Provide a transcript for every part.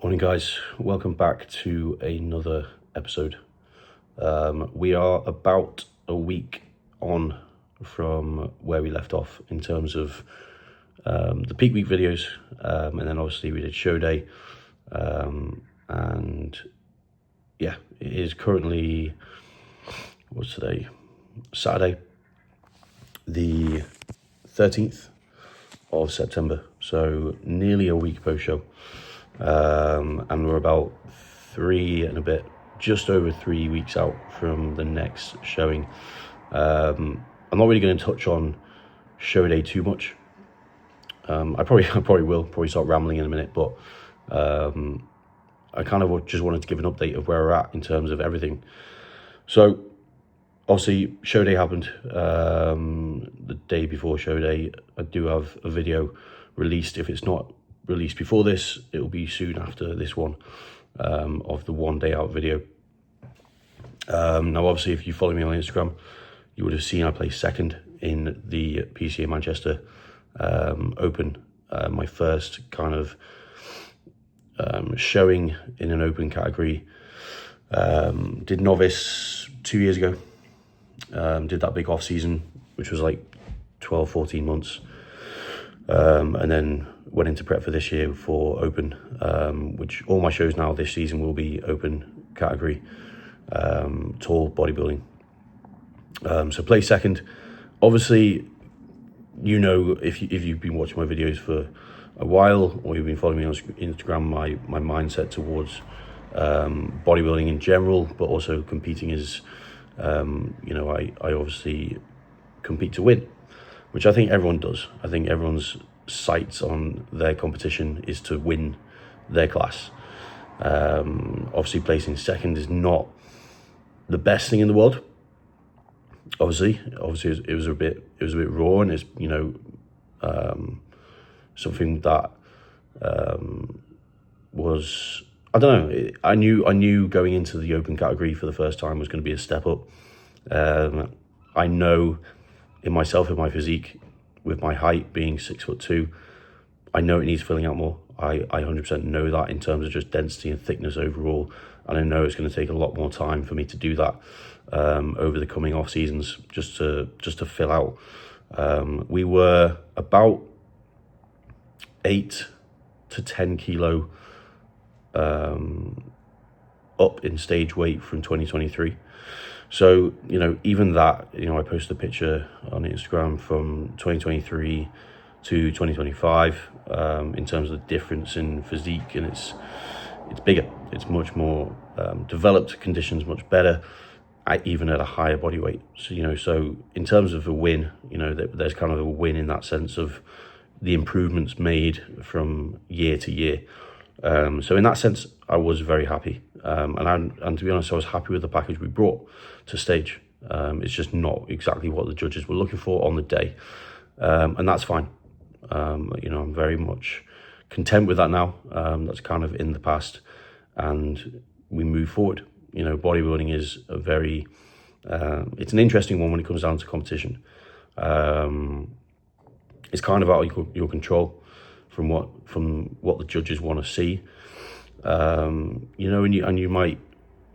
Morning guys, welcome back to another episode. We are about a week on from where we left off in terms of the peak week videos, and then obviously we did show day, and yeah, it is currently, what's today, Saturday the 13th of September, so nearly a week post show. And we're about just over 3 weeks out from the next showing. I'm not really going to touch on show day too much. I probably will start rambling in a minute, but I kind of just wanted to give an update of where we're at in terms of everything. So obviously show day happened the day before show day. I do have a video released. If it's not released before this, it will be soon after this one, of the 1 day out video. Now obviously if you follow me on Instagram, you would have seen I placed second in the PCA Manchester Open, my first kind of showing in an open category. Did novice 2 years ago, did that big off season which was like 12-14 months, and then went into prep for this year for open, which all my shows now this season will be open category, tall bodybuilding. So play second. Obviously, you know, if you've been watching my videos for a while or you've been following me on Instagram, my mindset towards bodybuilding in general, but also competing is, I obviously compete to win, which I think everyone does. I think everyone's sights on their competition is to win their class. Obviously placing second is not the best thing in the world. Obviously it was a bit raw, and it's something that was, I don't know, I knew going into the open category for the first time was going to be a step up. I know in myself, in my physique, with my height being 6'2", I know it needs filling out more. I 100% know that in terms of just density and thickness overall, and I know it's going to take a lot more time for me to do that over the coming off seasons, just to fill out. We were about 8 to 10 kilo up in stage weight from 2023. So, even that, I posted a picture on Instagram from 2023 to 2025, in terms of the difference in physique, and it's bigger. It's much more developed, conditions much better, even at a higher body weight. So, so in terms of a win, there's kind of a win in that sense of the improvements made from year to year. So in that sense, I was very happy. And to be honest, I was happy with the package we brought to stage. It's just not exactly what the judges were looking for on the day. And that's fine. I'm very much content with that now. That's kind of in the past, and we move forward. Bodybuilding is it's an interesting one when it comes down to competition. It's kind of out of your control from what the judges want to see. And you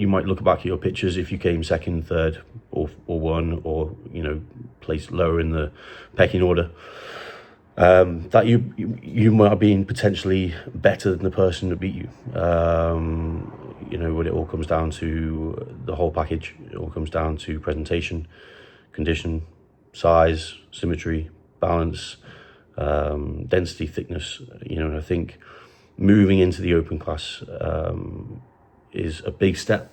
might look back at your pictures if you came second, third, or one, or placed lower in the pecking order, that you might have been potentially better than the person that beat you. When it all comes down to the whole package, it all comes down to presentation, condition, size, symmetry, balance, density, thickness. And I think moving into the open class is a big step,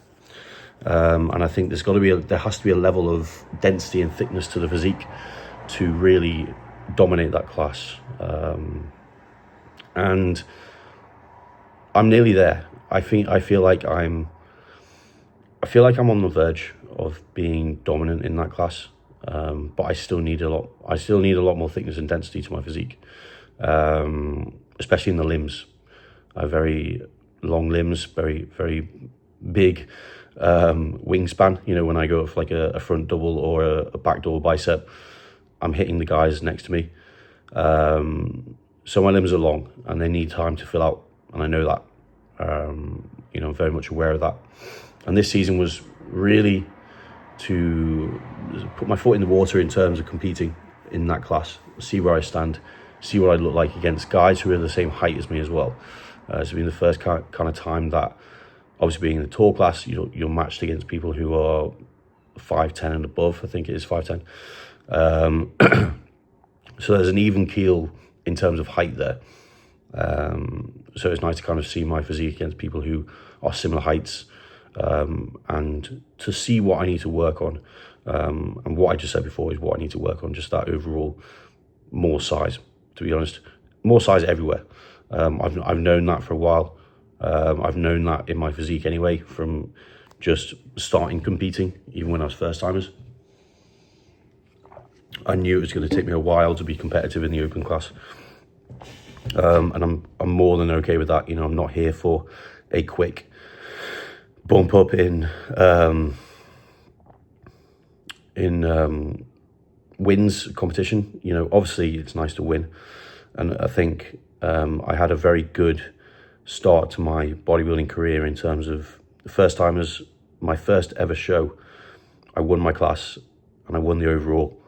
and I think there has to be a level of density and thickness to the physique to really dominate that class, and I'm nearly there. I feel like I'm on the verge of being dominant in that class, but I still need a lot more thickness and density to my physique, especially in the limbs. I have very long limbs, very, very big wingspan. When I go for like a front double or a back double bicep, I'm hitting the guys next to me. So my limbs are long and they need time to fill out, and I know that. I'm very much aware of that. And this season was really to put my foot in the water in terms of competing in that class, see where I stand, see what I look like against guys who are the same height as me as well. It's been the first kind of time that, obviously being in the tall class, you're matched against people who are 5'10" and above. I think it is 5'10". So there's an even keel in terms of height there. So it's nice to kind of see my physique against people who are similar heights, and to see what I need to work on. And what I just said before is what I need to work on, just that overall more size, to be honest. More size everywhere. I've known that for a while. I've known that in my physique anyway, from just starting competing, even when I was first timers. I knew it was going to take me a while to be competitive in the open class. And I'm more than okay with that. I'm not here for a quick bump up in wins competition. Obviously it's nice to win, and I think I had a very good start to my bodybuilding career in terms of the first timers. My first ever show, I won my class and I won the overall.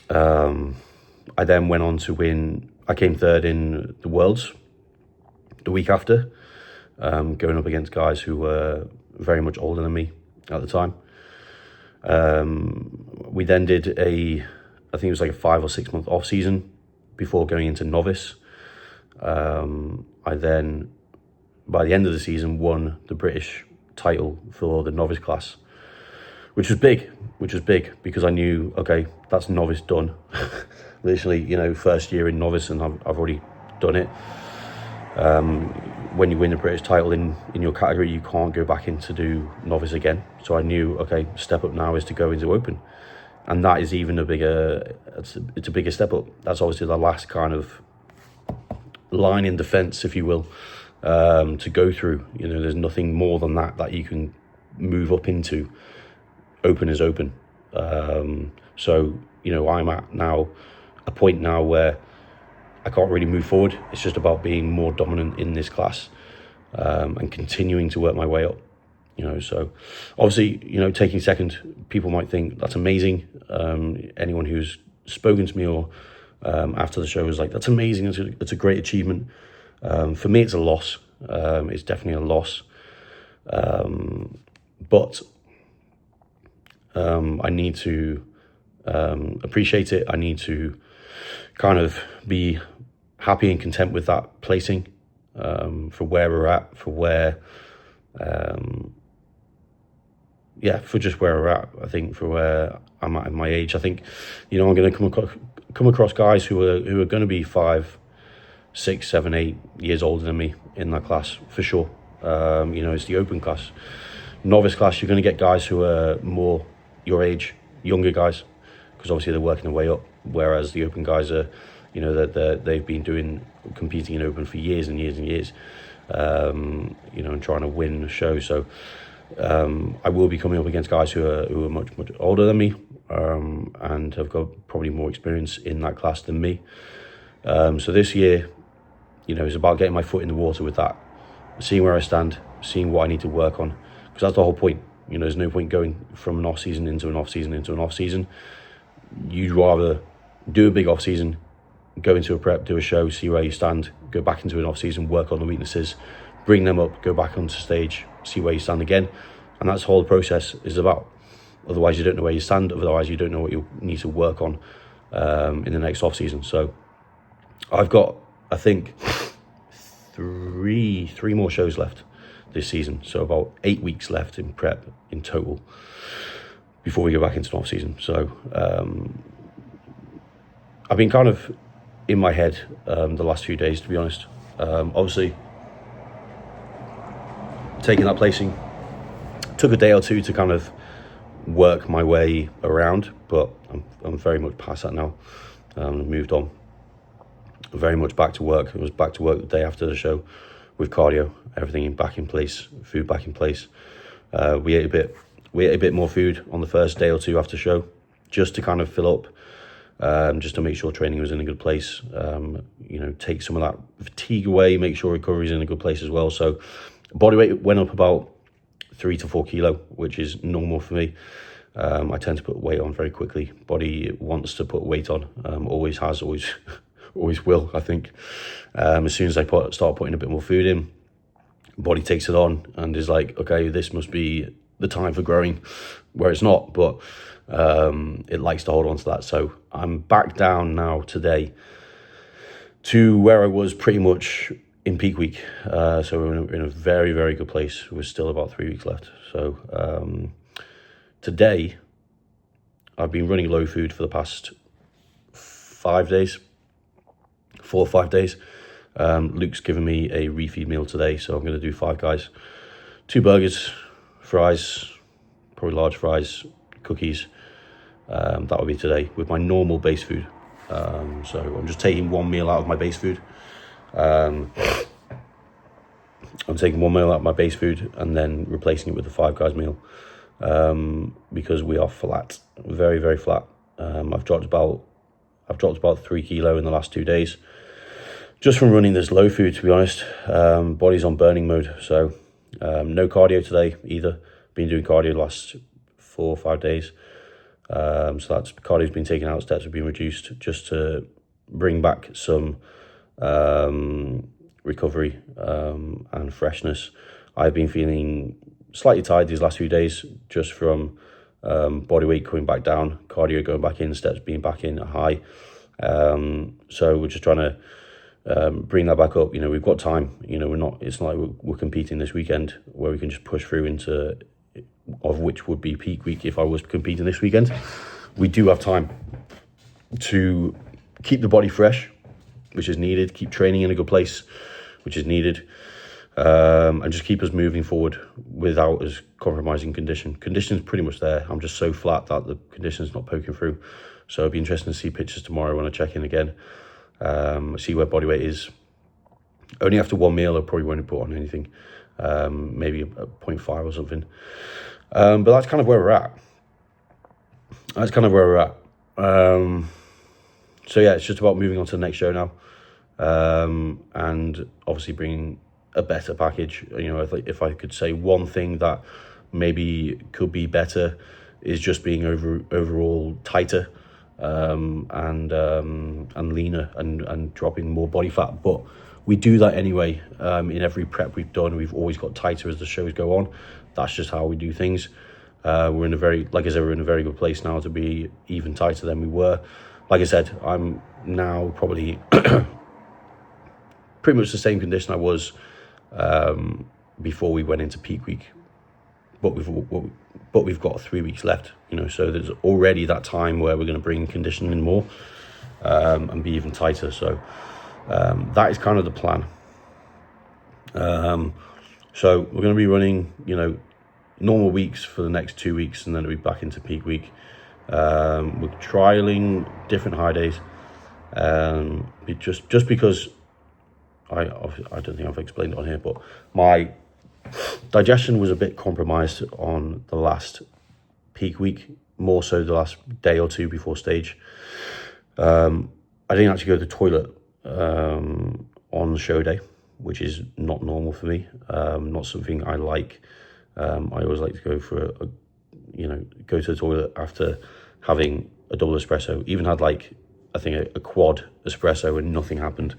I then went on to win. I came third in the Worlds the week after, going up against guys who were very much older than me at the time. We then did I think it was like a 5 or 6 month off season before going into novice. I then, by the end of the season, won the British title for the novice class, which was big because I knew, okay, that's novice done. Literally, first year in novice, and I've already done it. When you win the British title in your category, you can't go back in to do novice again. So I knew, okay, step up now is to go into open. And that is even it's a bigger step up. That's obviously the last kind of line in defense, if you will, to go through. There's nothing more than that you can move up into. Open is open. So I'm at now a point now where I can't really move forward. It's just about being more dominant in this class, and continuing to work my way up. So obviously, taking second, people might think that's amazing. Anyone who's spoken to me or after the show was like, that's amazing. It's a great achievement. For me, it's a loss. It's definitely a loss. But I need to appreciate it. I need to kind of be happy and content with that placing, for where we're at, for just where we're at. I think for where I'm at in my age, I think, I'm going to come across guys who are going to be 5, 6, 7, 8 years older than me in that class for sure. It's the open class. Novice class, you're going to get guys who are more your age, younger guys, because obviously they're working their way up. Whereas the open guys are, they've been competing in open for years and years and years, and trying to win a show. So I will be coming up against guys who are much older than me, and have got probably more experience in that class than me. So this year, it's about getting my foot in the water with that, seeing where I stand, seeing what I need to work on, because that's the whole point. There's no point going from an off season into an off season into an off season. You'd rather do a big off season, go into a prep, do a show, see where you stand, go back into an off season, work on the weaknesses, bring them up, go back onto stage, see where you stand again. And that's the whole process is about. Otherwise you don't know where you stand, otherwise you don't know what you need to work on in the next off season. So I've got, I think, three more shows left this season, so about 8 weeks left in prep in total before we go back into an off season. So I've been kind of in my head the last few days, to be honest. Obviously taking that placing took a day or two to kind of work my way around, but I'm very much past that now. Moved on, very much back to work. I was back to work the day after the show with cardio, everything back in place, food back in place. We ate a bit more food on the first day or two after show, just to kind of fill up just to make sure training was in a good place. Take some of that fatigue away, make sure recovery is in a good place as well. So body weight went up about 3 to 4 kilo, which is normal for me. I tend to put weight on very quickly. Body wants to put weight on, always has, always always will, I think. As soon as I start putting a bit more food in, body takes it on and is like, okay, this must be the time for growing, where it's not, but it likes to hold on to that. So I'm back down now today to where I was pretty much in peak week. So we're in a very, very good place. We're still about 3 weeks left. So today I've been running low food for the past 4 or 5 days. Luke's given me a refeed meal today, so I'm going to do 5 guys, 2 burgers, fries, probably large fries, cookies. That will be today with my normal base food. So I'm just taking 1 meal out of my base food. I'm taking 1 meal out of my base food and then replacing it with the 5 guys meal, because we are flat, very, very flat. I've dropped about 3 kilo in the last 2 days, just from running this low food, to be honest. Body's on burning mode, so no cardio today either. Been doing cardio the last 4 or 5 days. So that's cardio's been taken out, steps have been reduced, just to bring back some recovery and freshness. I've been feeling slightly tired these last few days, just from body weight coming back down, cardio going back in, steps being back in at high. So we're just trying to bring that back up. We've got time. It's not like we're competing this weekend where we can just push through into, of which would be peak week if I was competing this weekend. We do have time to keep the body fresh, which is needed, keep training in a good place, which is needed, and just keep us moving forward without us compromising condition. Condition's pretty much there. I'm just so flat that the condition's not poking through. So it'll be interesting to see pictures tomorrow when I check in again, see where body weight is. Only after 1 meal I probably won't put on anything, maybe a 0.5 or something. But that's kind of where we're at. So yeah, it's just about moving on to the next show now, and obviously bringing a better package. If I could say one thing that maybe could be better, is just being overall tighter, and leaner, and dropping more body fat. But we do that anyway. In every prep we've done, we've always got tighter as the shows go on. That's just how we do things. We're in a very good place now to be even tighter than we were. Like I said, I'm now probably pretty much the same condition I was before we went into peak week, but we've got 3 weeks left. So there's already that time where we're going to bring conditioning in more, and be even tighter. So that is kind of the plan. So we're going to be running, normal weeks for the next 2 weeks, and then we'll be back into peak week. We're trialing different high days, just because I don't think I've explained it on here, but my digestion was a bit compromised on the last peak week, more so the last day or two before stage. I didn't actually go to the toilet on the show day, which is not normal for me, not something I like. I always like to go for go to the toilet after having a double espresso. Even had I think a quad espresso and nothing happened.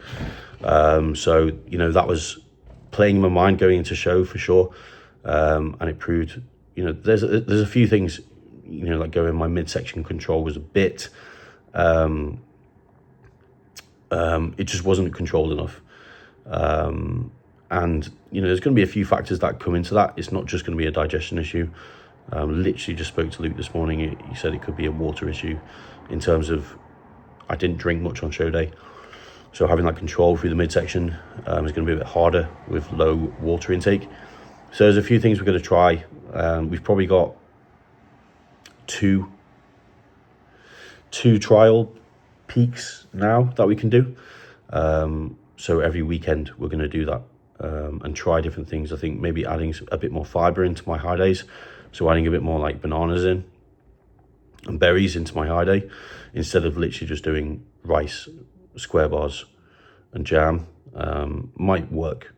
So that was playing in my mind going into show for sure, and it proved there's a few things like going, my midsection control was a bit it just wasn't controlled enough. And there's going to be a few factors that come into that. It's not just going to be a digestion issue. Literally just spoke to Luke this morning. He said it could be a water issue, in terms of I didn't drink much on show day, so having that control through the midsection is going to be a bit harder with low water intake. So there's a few things we're going to try. We've probably got two trial peaks now that we can do. So every weekend we're going to do that, and try different things. I think maybe adding a bit more fiber into my high days, so adding a bit more like bananas in, and berries into my high day, instead of literally just doing rice, square bars and jam. Might work.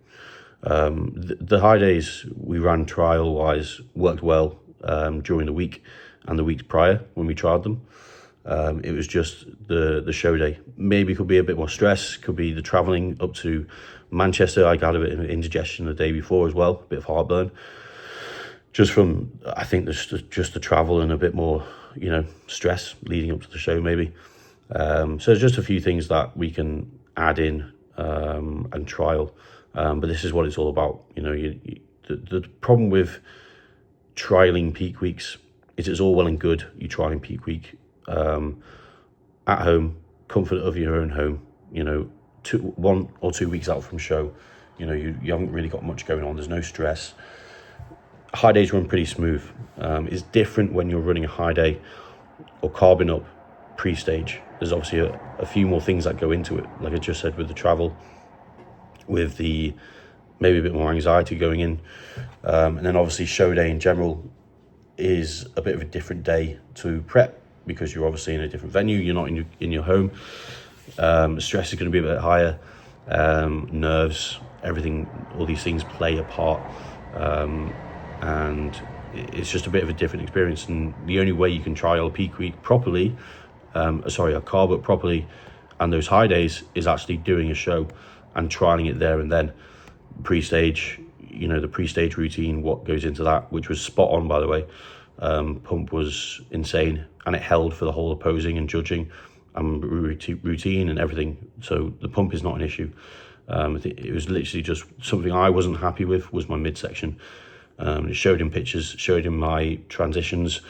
The high days we ran trial wise worked well during the week and the weeks prior when we tried them. It was just the show day. Maybe could be a bit more stress, could be the travelling up to Manchester. I got a bit of indigestion the day before as well, a bit of heartburn. Just from, I think, just the travel and a bit more, stress leading up to the show maybe. So there's just a few things that we can add in and trial. But this is what it's all about. The problem with trialing peak weeks is it's all well and good you trialing peak week at home, comfort of your own home, 1 or 2 weeks out from show, you haven't really got much going on, there's no stress. High days run pretty smooth. It's different when you're running a high day or carbing up pre-stage. There's obviously a few more things that go into it, like I just said, with the travel, with the maybe a bit more anxiety going in, and then obviously show day in general is a bit of a different day to prep, because you're obviously in a different venue, you're not in your home. Stress is going to be a bit higher, nerves, everything, all these things play a part, and it's just a bit of a different experience. And the only way you can trial a peak week properly, a carb up properly, and those high days is actually doing a show and trialing it there and then. Pre-stage, the pre-stage routine, what goes into that, which was spot on, by the way. Pump was insane, and it held for the whole of posing and judging and routine and everything. So the pump is not an issue. It was literally just something I wasn't happy with was my midsection. It showed in pictures, showed in my transitions,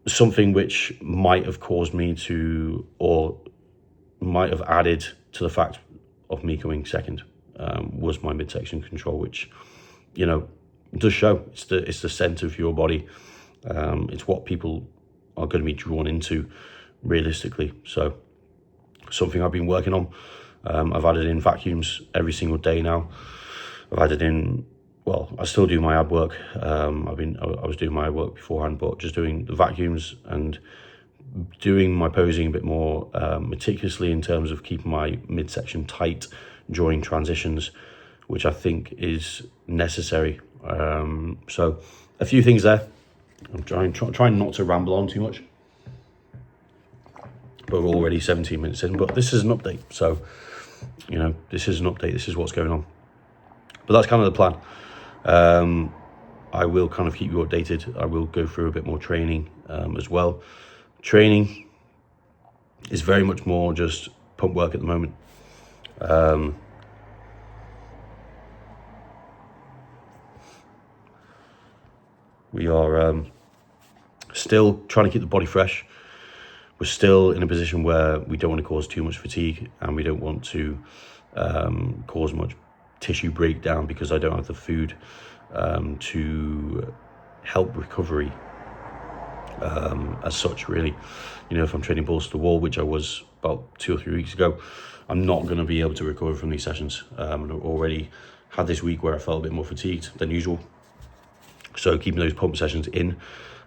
something which might have caused me to, or might have added to the fact of me coming second, was my midsection control, which, does show. It's the centre of your body. It's what people are going to be drawn into realistically. So something I've been working on. I've added in vacuums every single day now. I've added in, I still do my ab work. I was doing my ab work beforehand, but just doing the vacuums and doing my posing a bit more meticulously in terms of keeping my midsection tight during transitions, which I think is necessary. So a few things there. I'm trying not to ramble on too much, but we're already 17 minutes in. But this is an update, so this is an update. This is what's going on. But that's kind of the plan. I will kind of keep you updated. I will go through a bit more training as well. Training is very much more just pump work at the moment. We are still trying to keep the body fresh. We're still in a position where we don't want to cause too much fatigue, and we don't want to cause much tissue breakdown, because I don't have the food to help recovery as such, really. If I'm training balls to the wall, which I was about 2 or 3 weeks ago, I'm not going to be able to recover from these sessions. I've already had this week where I felt a bit more fatigued than usual, so keeping those pump sessions in,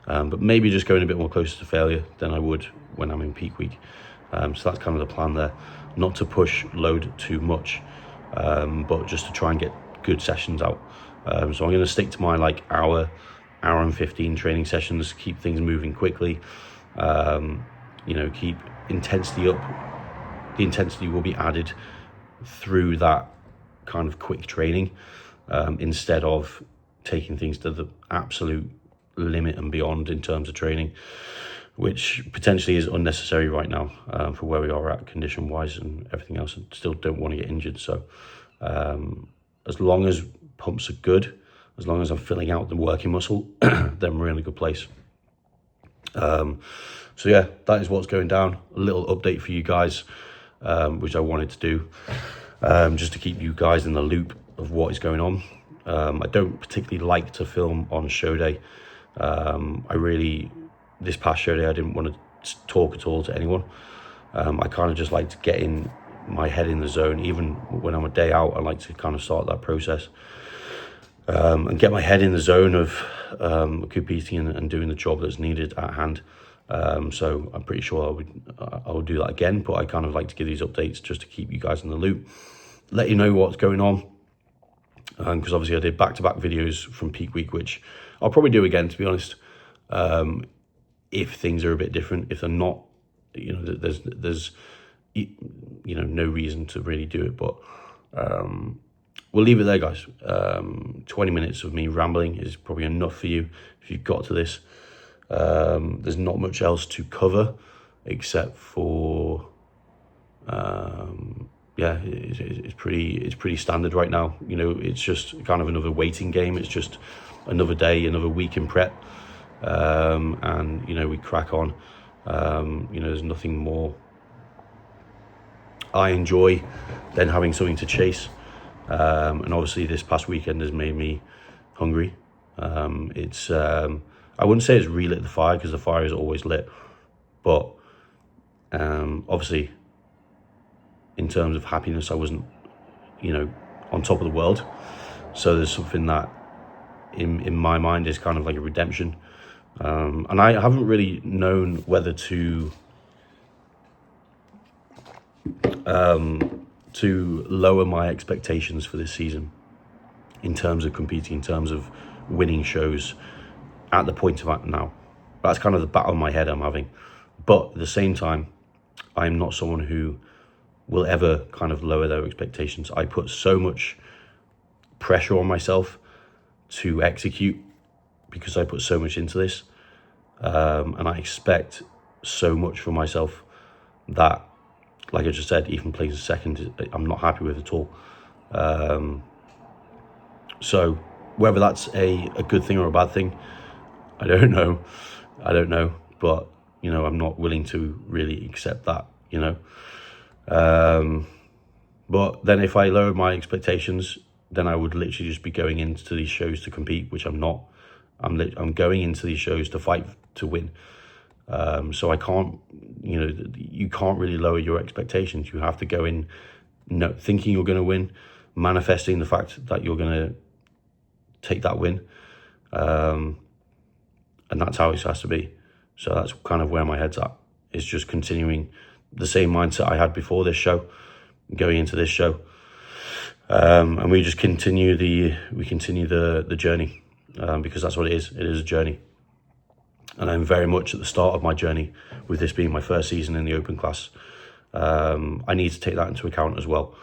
but maybe just going a bit more closer to failure than I would when I'm in peak week. So that's kind of the plan there, not to push load too much, but just to try and get good sessions out. So I'm going to stick to my hour and 15 training sessions, keep things moving quickly, keep intensity up. The intensity will be added through that kind of quick training, instead of taking things to the absolute limit and beyond in terms of training, which potentially is unnecessary right now for where we are at condition wise and everything else. I still don't want to get injured. So as long as pumps are good, as long as I'm filling out the working muscle, then we're in a good place. So yeah, that is what's going down. A little update for you guys, which I wanted to do, just to keep you guys in the loop of what is going on. I don't particularly like to film on show day. This past show day, I didn't want to talk at all to anyone. I kind of just like to get in my head in the zone. Even when I'm a day out, I like to kind of start that process, and get my head in the zone of competing and doing the job that's needed at hand. So I'm pretty sure I would do that again, but I kind of like to give these updates just to keep you guys in the loop, let you know what's going on. Because obviously I did back-to-back videos from peak week, which I'll probably do again, to be honest. If things are a bit different, if they're not, there's no reason to really do it, but we'll leave it there, guys. 20 minutes of me rambling is probably enough for you if you've got to this. There's not much else to cover except for it's pretty standard right now. It's just kind of another waiting game. It's just another day, another week in prep, and we crack on. There's nothing more I enjoy than having something to chase, and obviously this past weekend has made me hungry. It's I wouldn't say it's relit the fire, because the fire is always lit, but obviously in terms of happiness, I wasn't on top of the world. So there's something that in my mind is kind of like a redemption, and I haven't really known whether to lower my expectations for this season in terms of competing, in terms of winning shows at the point of now. That's kind of the battle in my head I'm having. But at the same time, I'm not someone who will ever kind of lower their expectations. I put so much pressure on myself to execute because I put so much into this, and I expect so much from myself that, like I just said, even placing second, I'm not happy with at all. So whether that's a good thing or a bad thing, I don't know, but I'm not willing to really accept that. But then if I lower my expectations, then I would literally just be going into these shows to compete, which I'm not. I'm going into these shows to fight to win. So I can't, you can't really lower your expectations. You have to go in thinking you're going to win, manifesting the fact that you're going to take that win. And that's how it has to be. So that's kind of where my head's at. It's just continuing the same mindset I had before this show, going into this show. And we just continue the journey, because that's what it is. It is a journey. And I'm very much at the start of my journey, with this being my first season in the open class. I need to take that into account as well.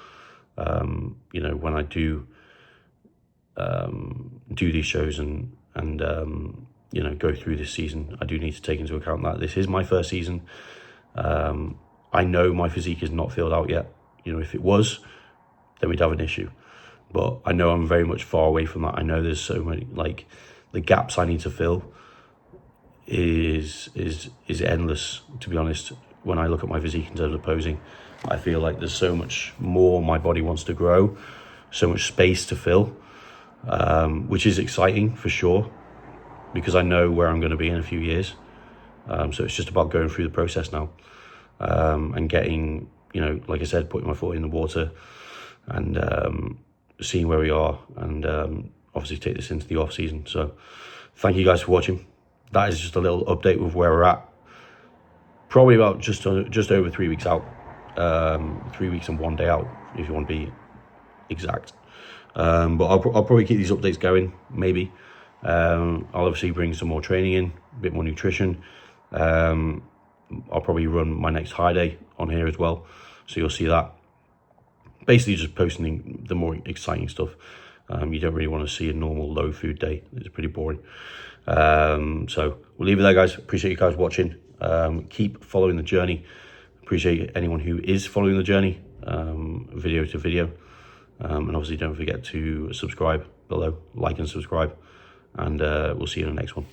When I do these shows and go through this season, I do need to take into account that this is my first season. I know my physique is not filled out yet. If it was, then we'd have an issue. But I know I'm very much far away from that. I know there's so many, like, the gaps I need to fill is endless, to be honest. When I look at my physique in terms of posing, I feel like there's so much more my body wants to grow, so much space to fill, which is exciting for sure, because I know where I'm going to be in a few years. So it's just about going through the process now, and getting, like I said, putting my foot in the water and seeing where we are, and obviously take this into the off season. So thank you guys for watching. That is just a little update with where we're at. Probably about just over 3 weeks out, 3 weeks and 1 day out, if you want to be exact. But I'll probably keep these updates going, maybe. I'll obviously bring some more training in, a bit more nutrition. I'll probably run my next high day on here as well, so you'll see that. Basically just posting the more exciting stuff. You don't really want to see a normal low food day. It's pretty boring. So we'll leave it there, guys. Appreciate you guys watching. Keep following the journey. Appreciate anyone who is following the journey, video to video. And obviously don't forget to subscribe below, like and subscribe, and we'll see you in the next one.